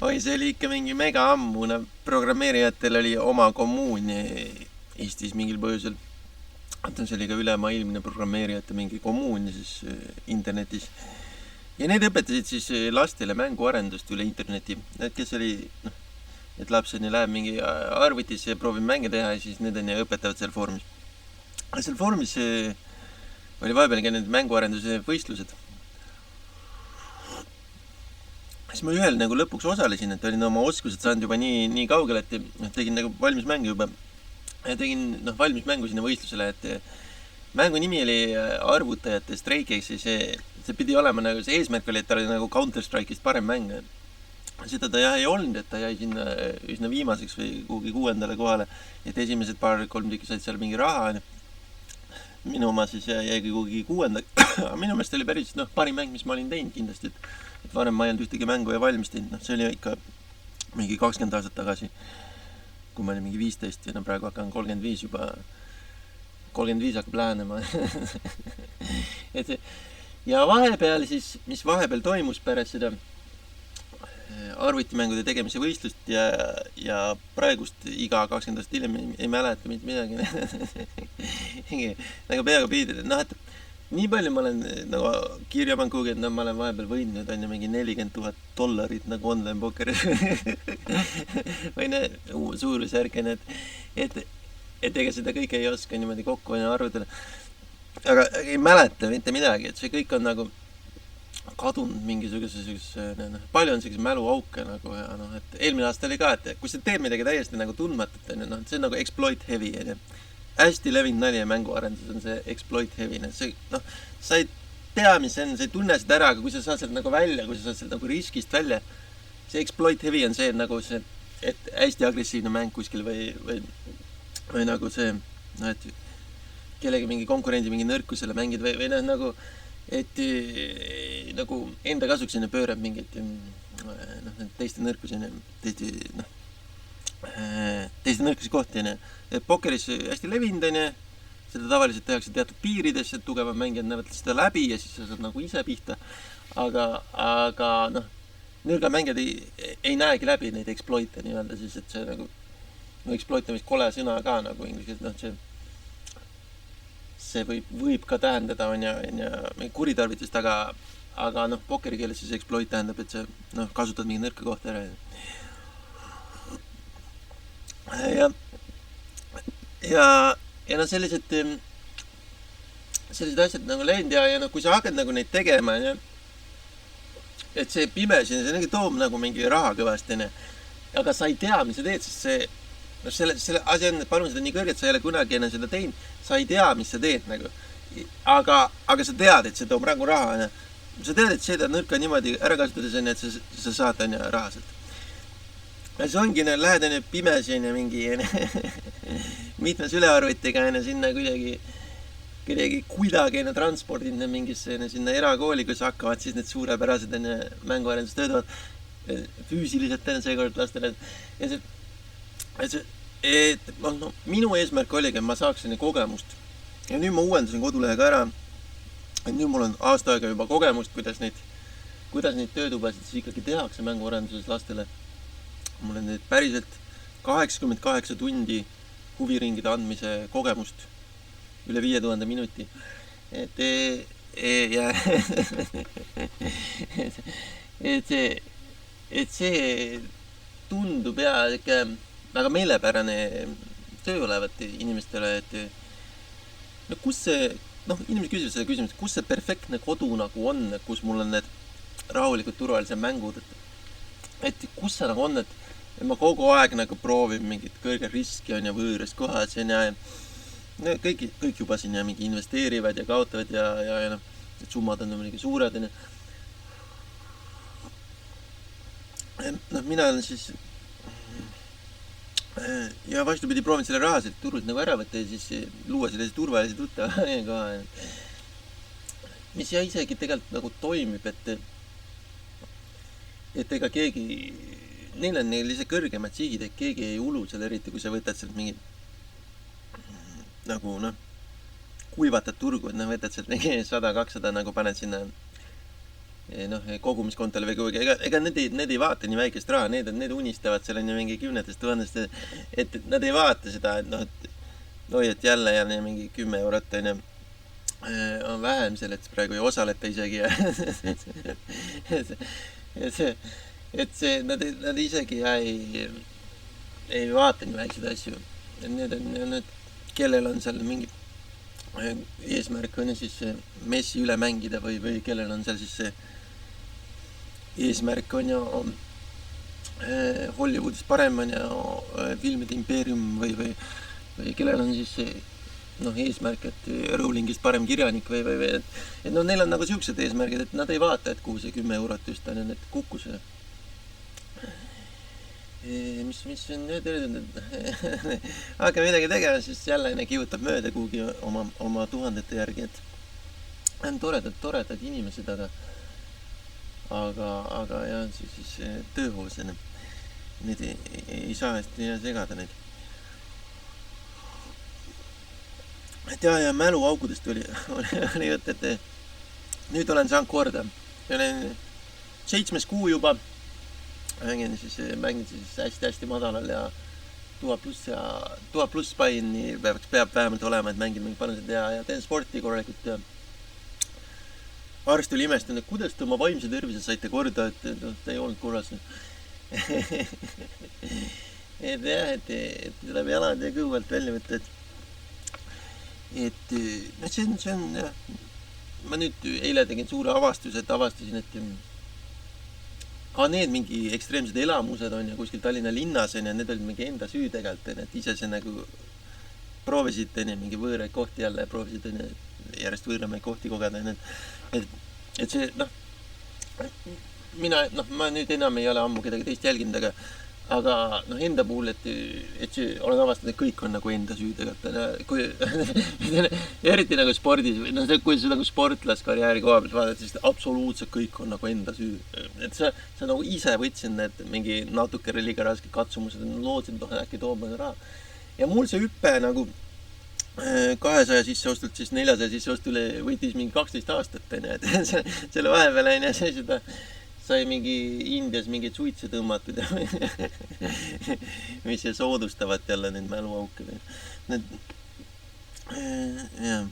oi, see oli ikka mingi mega ammune, programmeerijatel oli oma kommuun Eestis mingil põhjusel. vaatan, see oli ka ülemaailmne programmeerijate mingi kommuun siis internetis. ja need õpetasid siis lastele mänguarendust üle interneti. Need, kes oli, et laps läheb mingi arvutisse ja proovib mänge teha ja siis need õpetavad seal foorumis. Seal foorumis oli vahepeal ka need mänguarenduse võistlused. Siis ma ühel lõpuks osalesin, et olin oma oskused saanud juba nii kaugele, et tegin valmis mängu juba. Ja tegin valmis mängu sinna võistlusele, et mängu nimi oli arvutajate streik, ehk siis see pidi olema see eesmärk oli, et ta oli Counter-Strike'ist parem mäng. Seda ta jah ei olnud, et ta jäi sinna üsna viimaseks või kuhugi 6. kohale, et esimesed 2-3 tükki said seal mingi raha. Minu oma siis jäi kuhugi 6. Minu meelest oli päris parim mäng, mis ma olin teinud kindlasti, et varem ma ei olnud ühtegi mängu ja valmis teinud. See oli ikka mingi 20 aastat tagasi, kui ma olin mingi 15 ja praegu hakkan 35 juba. 35 hakkab lähenema. Ja vahepeal siis, mis vahepeal toimus pärast seda arvutimängude tegemise võistlust ja praegust iga 20 aastat hiljem ei mäleta mitte midagi. Peaga piidil, et nii palju ma olen kirja pannud kuhugi, et ma olen vahepeal võidnud mingi $40,000 online pokeris. või suurusjärk, et ega seda kõike ei oska niimoodi kokku arvutada. Aga ei mäleta mitte midagi, et see kõik on kadunud mingisuguse palju on selline mäluauke ja et eelmine aasta oli ka, et kui sa teed midagi täiesti tundmatut, see on exploit heavy, hästi levinud nali ja mänguarendus on see exploit heavy, see, sa ei tea, mis see on, sa ei tunne seda ära, aga kui sa saad sealt välja, kui sa saad sealt riskist välja, see exploit heavy on see, et hästi agressiivne mäng kuskil või see, et kellegi mingi konkurendi mingi nõrkusele mängid või et enda kasuks pöörab mingit teiste nõrkusi teiste nõrkusi kohti pokeris hästi levinud seda tavaliselt tehakse teatud piirides, et tugevad mängijad näevad seda läbi ja siis sa saad ise pihta, aga nõrga mängijad ei näegi läbi neid exploite nii-öelda siis, et see exploit on vist kole sõna ka inglise keeles, see võib ka tähendada kuritarvitust, aga pokeri keeles siis exploit tähendab, et sa kasutad mingi nõrka kohta ära. Ja sellised asjad leidnud ja kui sa hakkad neid tegema, et see pimesi, see toob mingi raha kõvasti, aga sa ei tea, mis sa teed, sest see selle asi on, et palun seda nii kõrget, sa ei ole kunagi enne seda teinud, sa ei tea, mis sa teed aga sa tead, et see toob raha, sa tead, et seda nõrka niimoodi ära kasutades et sa saad raha sealt. Ja see ongi, lähed pimesi mingi mitmes ülearvutiga sinna kuidagi transpordid mingisse sinna erakooli, kus hakkavad siis need suurepärased mänguarendus töötavad füüsiliselt seekord lastele minu eesmärk oligi, et ma saaks kogemust ja nüüd ma uuendasin kodulehega ära, et nüüd mul on aasta aega juba kogemust, kuidas neid töötubasid siis ikkagi tehakse mänguarenduses lastele. Mul on nüüd päriselt 88 tundi huviringide andmise kogemust, üle 5000 minuti, et see tundub ikka väga meelepärane töö olevat inimestele, et kus see, inimesed küsivad seda küsimust, kus see perfektne kodu on, kus mul on need rahulikud turvalised mängud, et kus see on, et ma kogu aeg proovin mingit kõrge riski ja võõras kohas kõik juba siin mingi investeerivad ja kaotavad ja need summad on mingi suured mina olen siis ja vastupidi proovin selle raha sealt turult ära võtta ja siis luua sellise turvalise tuttava koha, mis isegi tegelikult toimib, et ega keegi, neil on lihtsalt kõrgemad siigid, et keegi ei ulu seal eriti, kui sa võtad sealt mingi kuivatad turgu, et võtad sealt mingi 100-200 paned sinna noh, kogumiskontole või kuhugi, ega need ei vaata nii väikest raha, need unistavad seal on ju mingi 10,000, et nad ei vaata seda, et noh, et oi, et jälle mingi 10 eurot on ju, on vähem selleks praegu ja osalete isegi ja nad isegi ei vaata nii väikseid asju. Need on need, kellel on seal mingi eesmärk on siis Messi üle mängida või kellel on seal siis see eesmärk on ju Hollywoodis parem on ja filmide impeerium või kellel on siis see noh, eesmärk, et Rowlingist parem kirjanik või et no neil on nagu siuksed eesmärgid, et nad ei vaata, et kuhu see 10 eurot just on, et kukkus. Mis on hakka midagi tegema, siis jälle kihutab mööda kuhugi oma tuhandete järgi, et on toredad inimesed, aga jah, siis tööhoos need ei saa hästi segada neid. Et ja mäluaugudest oli jutt, et nüüd olen saanud korda. Olen 7. kuu juba. Mängin siis hästi madalal ja 1000 pluss paini peab vähemalt olema, et mängin mingi panused ja teen sporti korralikult ja arst oli imestanud, et kuidas te oma vaimse tervise saite korda, et ta ei olnud korras. et jah, et tuleb jalad ja kõhu alt välja võtta, et see on jah, ma nüüd eile tegin suure avastuse, et avastasin, et ka need mingi ekstreemsed elamused on ja kuskil Tallinna linnas on ja need olid mingi enda süü tegelikult, et ise see nagu proovisid mingi võõraid kohti jälle, proovisid järjest võõramaid kohti kogeda, et see noh, ma nüüd enam ei ole ammu kedagi teist jälginud, aga noh, enda puhul, et see olen avastanud, et kõik on nagu enda süü tegelikult, kui eriti nagu spordis, no kui sa nagu sportlaskarjääri koha pealt vaadata, siis absoluutselt kõik on nagu enda süü, et sa nagu ise võtsid need mingi natuke liiga rasked katsumused, lootsid, et äkki toob raha ja mul see hüppe nagu 200 sisseostult siis 400 sisseostule võitis mingi 12 aastat, et selle vahepeal on ja seda sai mingi Indias mingeid suitse tõmmatud ja mis soodustavad jälle neid mäluauke. Jah.